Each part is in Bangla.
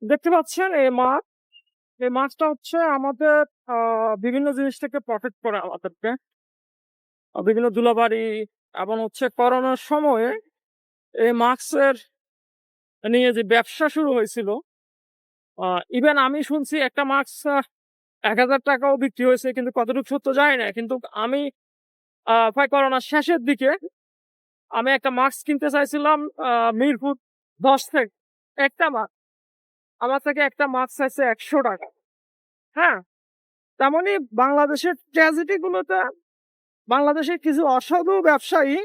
দেখতে পাচ্ছেন এই মাছ, এই মাছটা হচ্ছে আমাদের বিভিন্ন জিনিস থেকে প্রটেক্ট করে আমাদেরকে। বিভিন্ন ধুলাবালি এবং হচ্ছে করোনার সময়ে এই মাস্কের নিয়ে যে ব্যবসা শুরু হয়েছিল, ইভেন আমি শুনছি একটা মাস্ক ৳১,০০০ বিক্রি হয়েছে, কিন্তু কতটুকু সত্য জানি না। কিন্তু আমি প্রায় করোনার শেষের দিকে আমি একটা মাস্ক কিনতে চাইছিলাম মিরপুর ১০ থেকে। একটা মাস্ক আমার থেকে একটা মাস্ক চাইছে ৳১০০। হ্যাঁ? তেমনি বাংলাদেশের ট্র্যাজেডি গুলোতে বাংলাদেশের কিছু অসাধু ব্যবসায়ী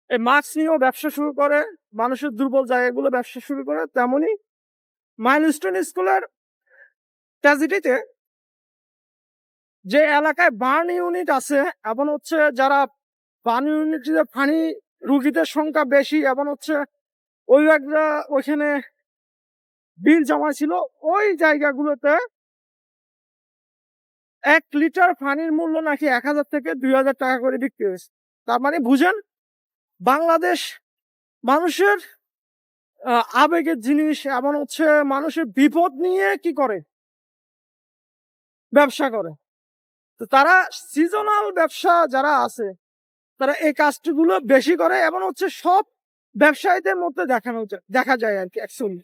এই মাস্ক নিয়েও ব্যবসা শুরু করে, মানুষের দুর্বল জায়গাগুলো ব্যবসা শুরু করে। তেমনি মাইলস্টোন স্কুলের ট্র্যাজেডিতে যে এলাকায় বার্ন ইউনিট আছে এবং হচ্ছে যারা বার্ন ইউনিটে পানি রুগীদের সংখ্যা বেশি এবং হচ্ছে ওই একটা ওইখানে বিল জমা ছিল, ওই জায়গাগুলোতে ১ লিটার পানির মূল্য নাকি ১,০০০ থেকে ২,০০০ টাকা করে বিক্রি হয়েছে। তার মানে বুঝেন, বাংলাদেশ মানুষের আবেগের জিনিস এবং হচ্ছে মানুষের বিপদ নিয়ে কি করে ব্যবসা করে। তো তারা সিজনাল ব্যবসা যারা আছে তারা এই কাজগুলো বেশি করে এবং হচ্ছে সব ব্যবসায়ীদের মধ্যে দেখা যায় আর কি অ্যাকচুয়ালি।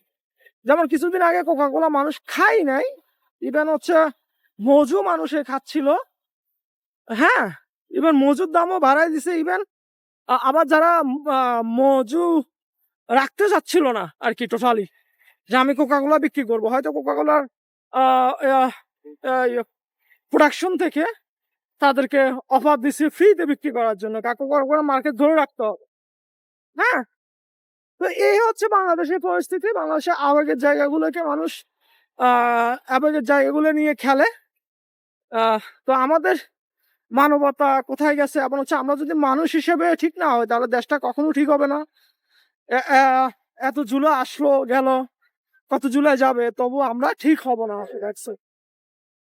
যেমন কিছুদিন আগে কোকাকোলা মানুষ খাই নাই, ইভেন হচ্ছে মজু মানুষে খাচ্ছিল। হ্যাঁ, ইভেন মজুর দামও বাড়ায় দিছে। ইভেন আবার যারা মজু রাখতে চাচ্ছিল না আর কি টোটালি, যে আমি কোকাকোলা বিক্রি করবো, হয়তো কোকাকোলার প্রোডাকশন থেকে তাদেরকে অফার দিচ্ছে ফ্রিতে বিক্রি করার জন্য, কোকাকোলা মার্কেট ধরে রাখতে হবে। হ্যাঁ, তো এই হচ্ছে বাংলাদেশের পরিস্থিতি। বাংলাদেশের আবেগের জায়গাগুলোকে মানুষ আবেগের জায়গাগুলো নিয়ে খেলে। তো আমাদের মানবতা কোথায় গেছে এবং হচ্ছে আমরা যদি মানুষ হিসেবে ঠিক না হয় তাহলে দেশটা কখনো ঠিক হবে না। এত জুলাই আসলো গেল, কত জুলাই যাবে, তবু আমরা ঠিক হব না।